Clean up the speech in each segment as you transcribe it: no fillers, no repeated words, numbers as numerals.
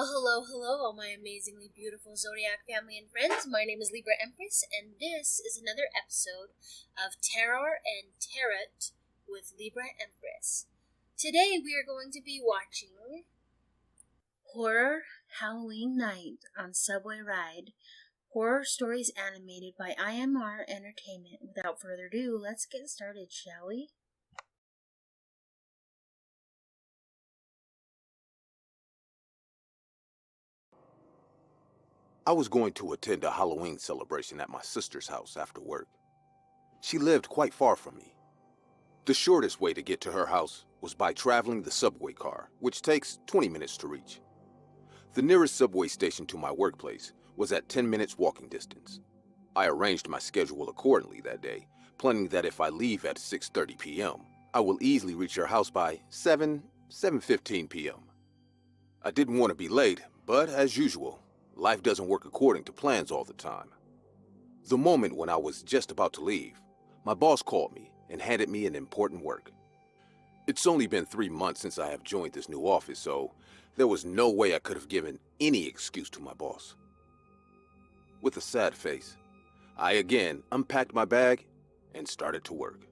Hello, all my amazingly beautiful zodiac family and friends. My name is Libra Empress, and this is another episode of Terror and Tarot with Libra Empress. Today we are going to be watching Horror Halloween Night on Subway Ride. Horror stories animated by IMR Entertainment. Without further ado, let's get started, shall we? I was going to attend a Halloween celebration at my sister's house after work. She lived quite far from me. The shortest way to get to her house was by traveling the subway car, which takes 20 minutes to reach. The nearest subway station to my workplace was at 10 minutes walking distance. I arranged my schedule accordingly that day, planning that if I leave at 6:30 p.m., I will easily reach her house by 7:15 p.m. I didn't want to be late, but as usual, life doesn't work according to plans all the time. The moment when I was just about to leave, my boss called me and handed me an important work. It's only been 3 months since I have joined this new office, so there was no way I could have given any excuse to my boss. With a sad face, I again unpacked my bag and started to work.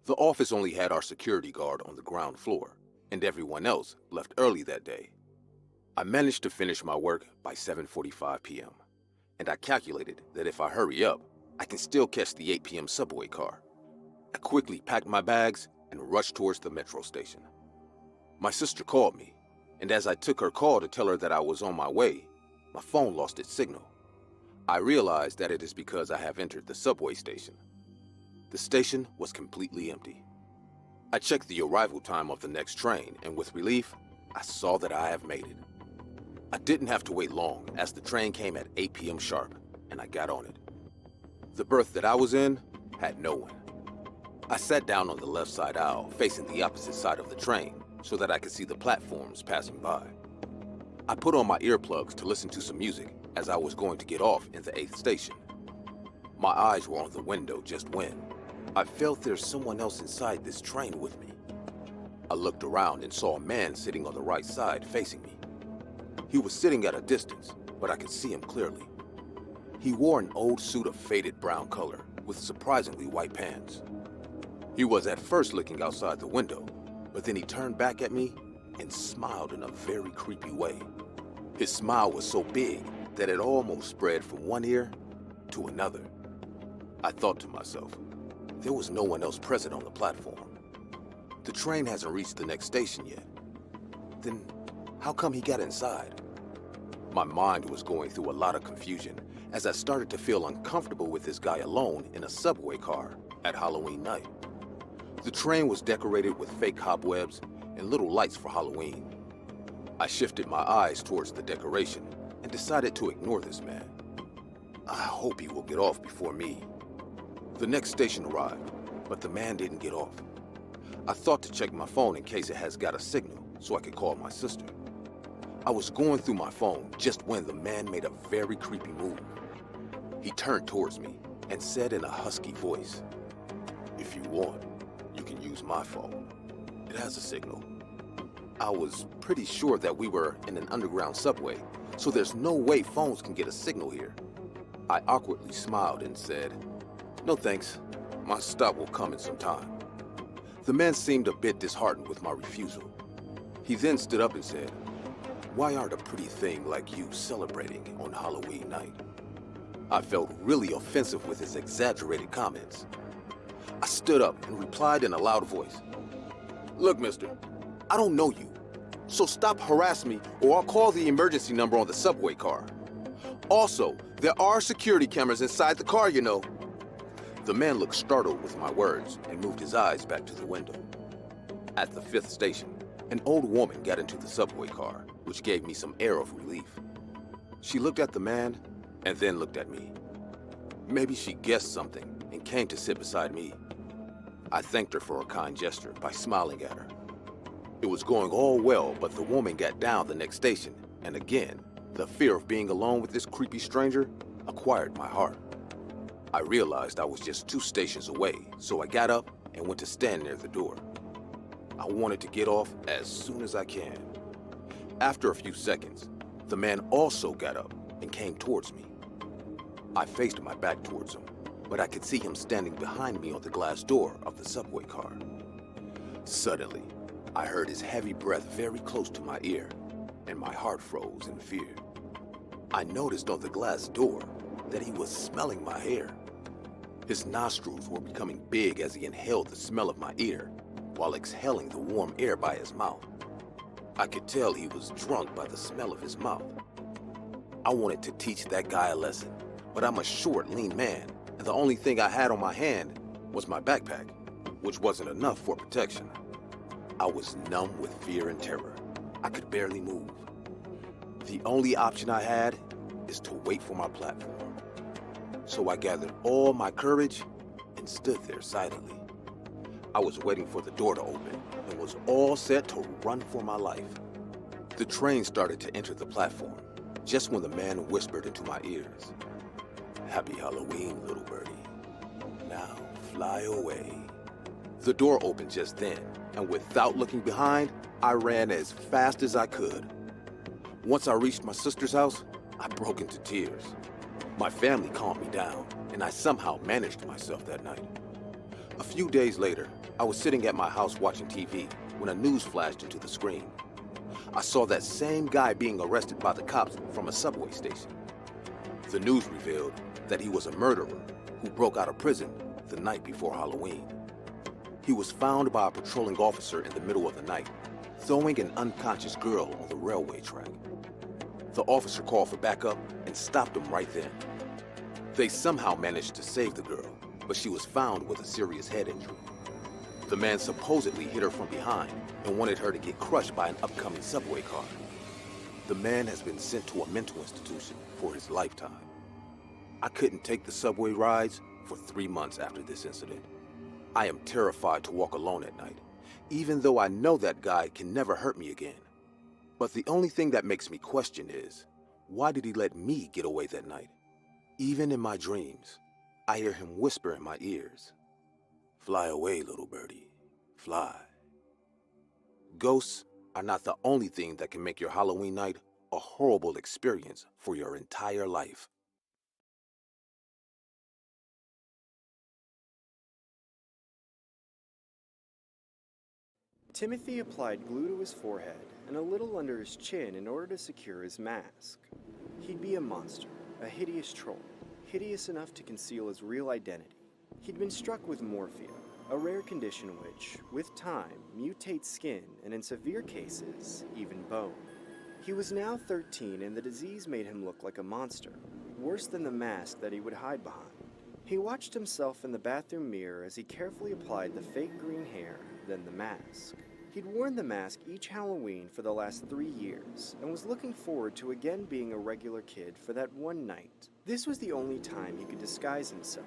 The office only had our security guard on the ground floor, and everyone else left early that day. I managed to finish my work by 7:45 p.m., and I calculated that if I hurry up, I can still catch the 8 p.m. subway car. I quickly packed my bags and rushed towards the metro station. My sister called me, and as I took her call to tell her that I was on my way, my phone lost its signal. I realized that it is because I have entered the subway station. The station was completely empty. I checked the arrival time of the next train, and with relief, I saw that I have made it. I didn't have to wait long, as the train came at 8 p.m. sharp, and I got on it. The berth that I was in had no one. I sat down on the left side aisle, facing the opposite side of the train, so that I could see the platforms passing by. I put on my earplugs to listen to some music, as I was going to get off in the 8th station. My eyes were on the window just when I felt there's someone else inside this train with me. I looked around and saw a man sitting on the right side facing me. He was sitting at a distance, but I could see him clearly. He wore an old suit of faded brown color with surprisingly white pants. He was at first looking outside the window, but then he turned back at me and smiled in a very creepy way. His smile was so big that it almost spread from one ear to another. I thought to myself, there was no one else present on the platform. The train hasn't reached the next station yet. Then how come he got inside? My mind was going through a lot of confusion as I started to feel uncomfortable with this guy alone in a subway car at Halloween night. The train was decorated with fake cobwebs and little lights for Halloween. I shifted my eyes towards the decoration and decided to ignore this man. I hope he will get off before me. The next station arrived, but the man didn't get off. I thought to check my phone in case it has got a signal so I could call my sister. I was going through my phone just when the man made a very creepy move. He turned towards me and said in a husky voice, "If you want, you can use my phone. It has a signal." I was pretty sure that we were in an underground subway, so there's no way phones can get a signal here. I awkwardly smiled and said, "No thanks, my stop will come in some time." The man seemed a bit disheartened with my refusal. He then stood up and said, "Why aren't a pretty thing like you celebrating on Halloween night?" I felt really offensive with his exaggerated comments. I stood up and replied in a loud voice, "Look, mister, I don't know you, so stop harassing me or I'll call the emergency number on the subway car. Also, there are security cameras inside the car, you know." The man looked startled with my words and moved his eyes back to the window. At the 5th station, an old woman got into the subway car, which gave me some air of relief. She looked at the man and then looked at me. Maybe she guessed something and came to sit beside me. I thanked her for her kind gesture by smiling at her. It was going all well, but the woman got down the next station, and again, the fear of being alone with this creepy stranger acquired my heart. I realized I was just 2 stations away, so I got up and went to stand near the door. I wanted to get off as soon as I can. After a few seconds, the man also got up and came towards me. I faced my back towards him, but I could see him standing behind me on the glass door of the subway car. Suddenly, I heard his heavy breath very close to my ear, and my heart froze in fear. I noticed on the glass door that he was smelling my hair. His nostrils were becoming big as he inhaled the smell of my ear, while exhaling the warm air by his mouth. I could tell he was drunk by the smell of his mouth. I wanted to teach that guy a lesson, but I'm a short, lean man, and the only thing I had on my hand was my backpack, which wasn't enough for protection. I was numb with fear and terror. I could barely move. The only option I had is to wait for my platform. So I gathered all my courage and stood there silently. I was waiting for the door to open and was all set to run for my life. The train started to enter the platform just when the man whispered into my ears, "Happy Halloween, little birdie. Now fly away." The door opened just then, and without looking behind, I ran as fast as I could. Once I reached my sister's house, I broke into tears. My family calmed me down, and I somehow managed myself that night. A few days later, I was sitting at my house watching TV when a news flashed into the screen. I saw that same guy being arrested by the cops from a subway station. The news revealed that he was a murderer who broke out of prison the night before Halloween. He was found by a patrolling officer in the middle of the night, throwing an unconscious girl on the railway track. The officer called for backup and stopped him right then. They somehow managed to save the girl, but she was found with a serious head injury. The man supposedly hit her from behind and wanted her to get crushed by an upcoming subway car. The man has been sent to a mental institution for his lifetime. I couldn't take the subway rides for 3 months after this incident. I am terrified to walk alone at night, even though I know that guy can never hurt me again. But the only thing that makes me question is, why did he let me get away that night? Even in my dreams, I hear him whisper in my ears, "Fly away, little birdie, fly." Ghosts are not the only thing that can make your Halloween night a horrible experience for your entire life. Timothy applied glue to his forehead and a little under his chin in order to secure his mask. He'd be a monster, a hideous troll, hideous enough to conceal his real identity. He'd been struck with morphia, a rare condition which, with time, mutates skin and in severe cases, even bone. He was now 13 and the disease made him look like a monster, worse than the mask that he would hide behind. He watched himself in the bathroom mirror as he carefully applied the fake green hair, then the mask. He'd worn the mask each Halloween for the last 3 years, and was looking forward to again being a regular kid for that one night. This was the only time he could disguise himself.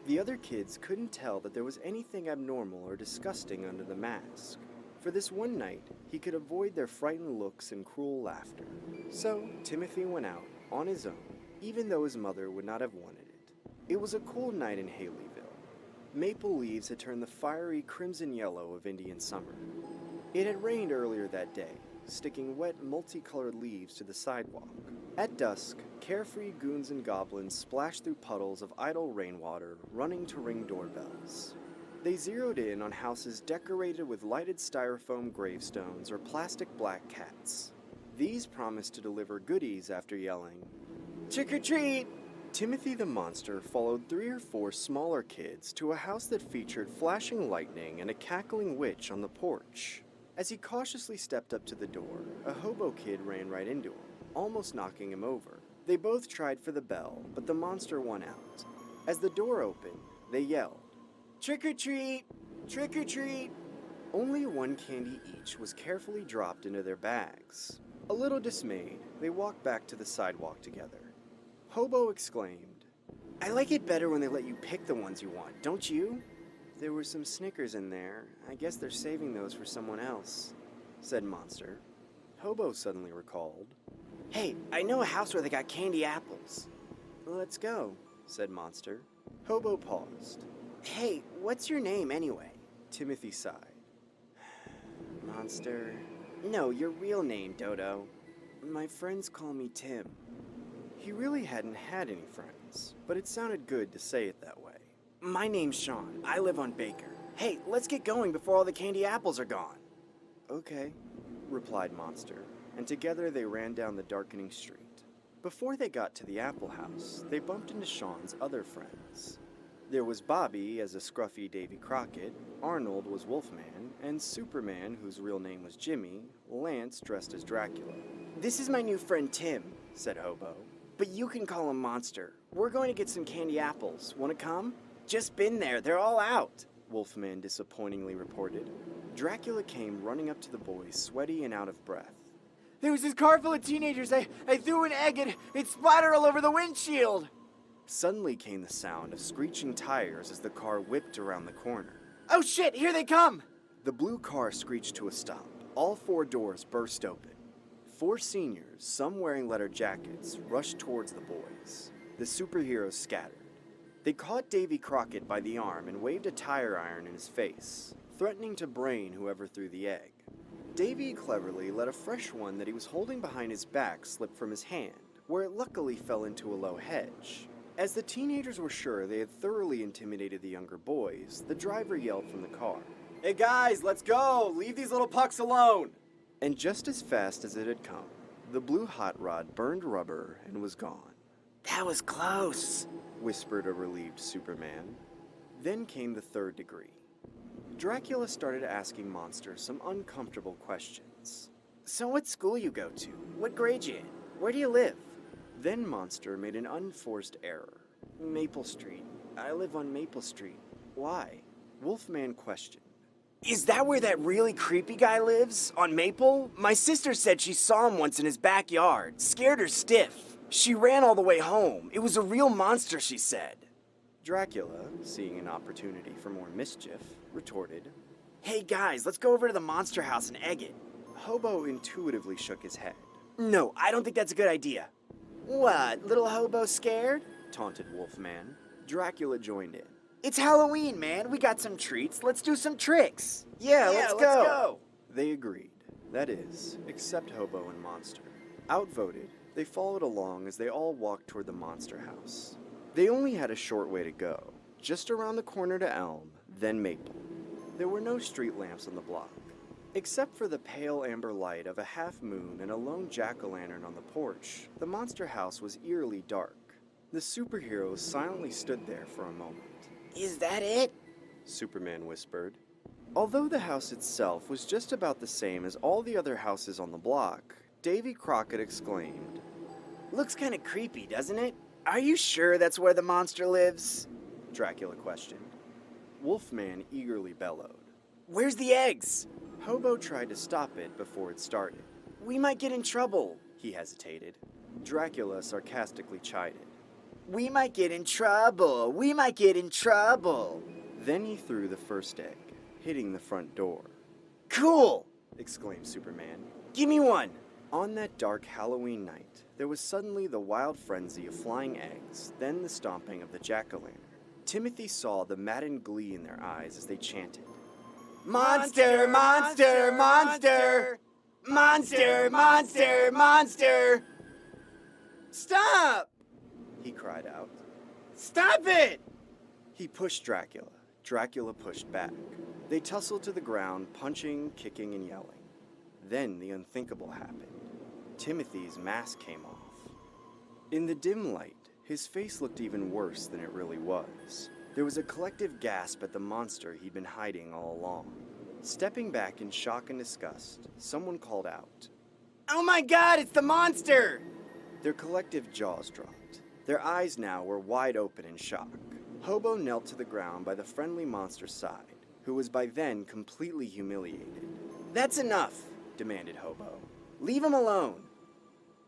The other kids couldn't tell that there was anything abnormal or disgusting under the mask. For this one night, he could avoid their frightened looks and cruel laughter. So, Timothy went out, on his own, even though his mother would not have wanted it. It was a cool night in Haleyville. Maple leaves had turned the fiery crimson yellow of Indian summer. It had rained earlier that day, sticking wet, multicolored leaves to the sidewalk. At dusk, carefree goons and goblins splashed through puddles of idle rainwater, running to ring doorbells. They zeroed in on houses decorated with lighted styrofoam gravestones or plastic black cats. These promised to deliver goodies after yelling, "Trick or treat!" Timothy the monster followed 3 or 4 smaller kids to a house that featured flashing lightning and a cackling witch on the porch. As he cautiously stepped up to the door, a hobo kid ran right into him, almost knocking him over. They both tried for the bell, but the monster won out. As the door opened, they yelled, "Trick or treat! Trick or treat!" Only 1 candy each was carefully dropped into their bags. A little dismayed, they walked back to the sidewalk together. Hobo exclaimed, "I like it better when they let you pick the ones you want, don't you?" "There were some Snickers in there. I guess they're saving those for someone else," said Monster. Hobo suddenly recalled, "Hey, I know a house where they got candy apples." "Let's go," said Monster. Hobo paused. "Hey, what's your name anyway?" Timothy sighed. "Monster, No, your real name, Dodo. My friends call me Tim. He really hadn't had any friends, but it sounded good to say it that way. My name's Sean. I live on Baker. Hey, let's get going before all the candy apples are gone. Okay, replied Monster, and together they ran down the darkening street. Before they got to the Apple House, they bumped into Sean's other friends. There was Bobby as a scruffy Davy Crockett, Arnold was Wolfman, and Superman, whose real name was Jimmy, Lance dressed as Dracula. This is my new friend Tim, said Hobo, but you can call him Monster. We're going to get some candy apples. Want to come? Just been there, they're all out, Wolfman disappointingly reported. Dracula came running up to the boys, sweaty and out of breath. There was this car full of teenagers. I threw an egg and it splattered all over the windshield. Suddenly came the sound of screeching tires as the car whipped around the corner. Oh shit, here they come! The blue car screeched to a stop. All 4 doors burst open. 4 seniors, some wearing leather jackets, rushed towards the boys. The superheroes scattered. They caught Davy Crockett by the arm and waved a tire iron in his face, threatening to brain whoever threw the egg. Davy cleverly let a fresh one that he was holding behind his back slip from his hand, where it luckily fell into a low hedge. As the teenagers were sure they had thoroughly intimidated the younger boys, the driver yelled from the car, Hey guys, let's go! Leave these little pucks alone! And just as fast as it had come, the blue hot rod burned rubber and was gone. That was close, whispered a relieved Superman. Then came the 3rd degree. Dracula started asking Monster some uncomfortable questions. So what school you go to? What grade you in? Where do you live? Then Monster made an unforced error. Maple Street. I live on Maple Street. Why? Wolfman questioned. Is that where that really creepy guy lives? On Maple? My sister said she saw him once in his backyard. Scared her stiff. She ran all the way home. It was a real monster, she said. Dracula, seeing an opportunity for more mischief, retorted, Hey guys, let's go over to the monster house and egg it. Hobo intuitively shook his head. No, I don't think that's a good idea. What, little Hobo scared? Taunted Wolfman. Dracula joined in. It's Halloween, man. We got some treats. Let's do some tricks. Yeah, let's go. They agreed. That is, except Hobo and Monster. Outvoted, they followed along as they all walked toward the monster house. They only had a short way to go, just around the corner to Elm, then Maple. There were no street lamps on the block. Except for the pale amber light of a half moon and a lone jack-o'-lantern on the porch, the monster house was eerily dark. The superheroes silently stood there for a moment. Is that it? Superman whispered. Although the house itself was just about the same as all the other houses on the block, Davy Crockett exclaimed, Looks kind of creepy, doesn't it? Are you sure that's where the monster lives? Dracula questioned. Wolfman eagerly bellowed. Where's the eggs? Hobo tried to stop it before it started. We might get in trouble, he hesitated. Dracula sarcastically chided. We might get in trouble. We might get in trouble. Then he threw the first egg, hitting the front door. Cool, exclaimed Superman. Give me one. On that dark Halloween night, there was suddenly the wild frenzy of flying eggs, then the stomping of the jack-o'-lantern. Timothy saw the maddened glee in their eyes as they chanted. Monster, monster, monster! Monster, monster, monster! Stop! He cried out. Stop it! He pushed Dracula. Dracula pushed back. They tussled to the ground, punching, kicking, and yelling. Then the unthinkable happened. Timothy's mask came off. In the dim light, his face looked even worse than it really was. There was a collective gasp at the monster he'd been hiding all along. Stepping back in shock and disgust, someone called out, Oh my God, it's the monster! Their collective jaws dropped. Their eyes now were wide open in shock. Hobo knelt to the ground by the friendly monster's side, who was by then completely humiliated. That's enough, demanded Hobo. Leave him alone.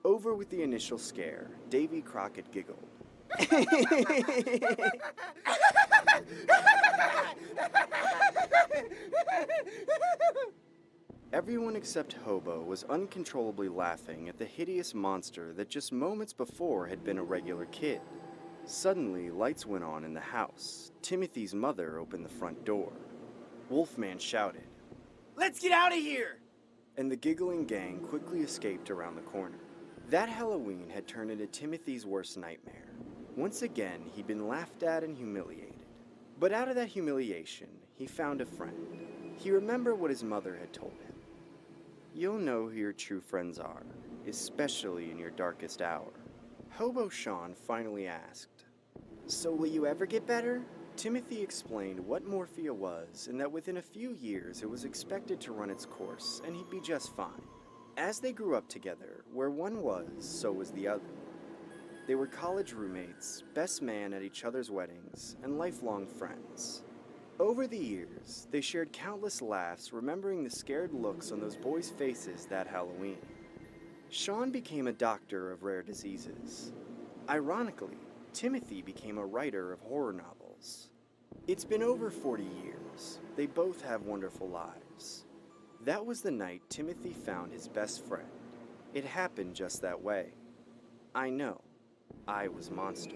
Over with the initial scare, Davy Crockett giggled. Everyone except Hobo was uncontrollably laughing at the hideous monster that just moments before had been a regular kid. Suddenly, lights went on in the house. Timothy's mother opened the front door. Wolfman shouted, Let's get out of here! and the giggling gang quickly escaped around the corner. That Halloween had turned into Timothy's worst nightmare. Once again, he'd been laughed at and humiliated. But out of that humiliation, he found a friend. He remembered what his mother had told him. You'll know who your true friends are, especially in your darkest hour. Hobo Sean finally asked, "So will you ever get better?" Timothy explained what morphia was and that within a few years it was expected to run its course and he'd be just fine. As they grew up together, where one was, so was the other. They were college roommates, best man at each other's weddings, and lifelong friends. Over the years, they shared countless laughs remembering the scared looks on those boys' faces that Halloween. Sean became a doctor of rare diseases. Ironically, Timothy became a writer of horror novels. It's been over 40 years. They both have wonderful lives. That was the night Timothy found his best friend. It happened just that way. I know. I was Monster.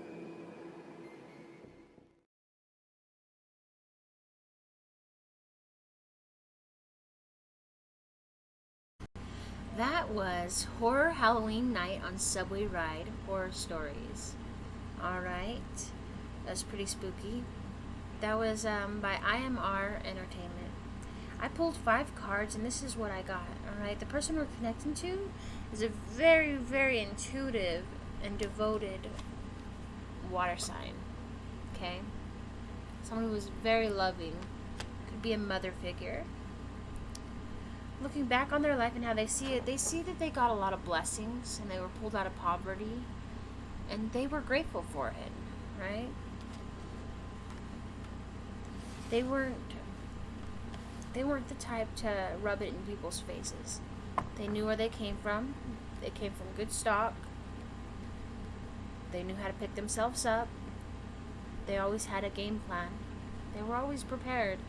That was Horror Halloween Night on Subway Ride Horror Stories. Alright. That was pretty spooky. That was by IMR Entertainment. I pulled 5 cards and this is what I got. Alright. The person we're connecting to is a very, very intuitive and devoted water sign. Okay? Someone who was very loving. Could be a mother figure. Looking back on their life and how they see it, they see that they got a lot of blessings and they were pulled out of poverty and they were grateful for it, right? They weren't the type to rub it in people's faces. They knew where they came from. They came from good stock. They knew how to pick themselves up. They always had a game plan. They were always prepared.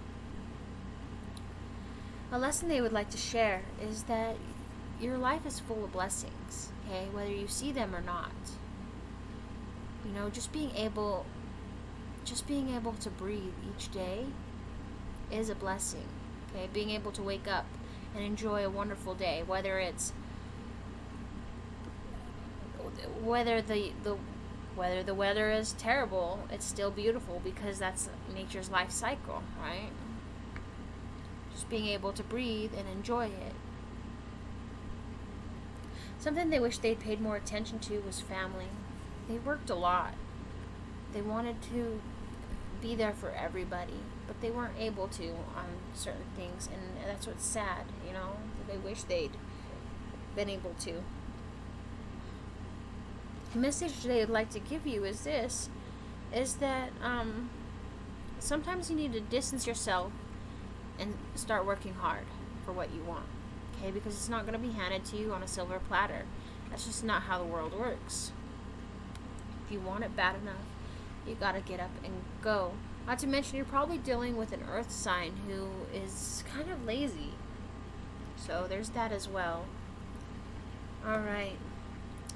A lesson they would like to share is that your life is full of blessings, okay, whether you see them or not. You know, just being able to breathe each day is a blessing, okay? Being able to wake up and enjoy a wonderful day, whether the weather is terrible, it's still beautiful because that's nature's life cycle, right? Just being able to breathe and enjoy it. Something they wish they'd paid more attention to was family. They worked a lot. They wanted to be there for everybody, but they weren't able to on certain things, and that's what's sad, you know? They wish they'd been able to. The message they'd like to give you is this, is that sometimes you need to distance yourself and start working hard for what you want, okay? Because it's not going to be handed to you on a silver platter. That's just not how the world works. If you want it bad enough, you got to get up and go. Not to mention, you're probably dealing with an earth sign who is kind of lazy. So there's that as well. Alright.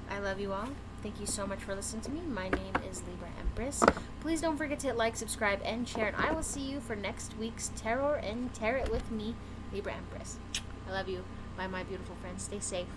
I love you all. Thank you so much for listening to me. My name is Libra Empress. Please don't forget to hit like, subscribe, and share. And I will see you for next week's Terror and Tarot with me, Libra Empress. I love you. Bye, my beautiful friends. Stay safe.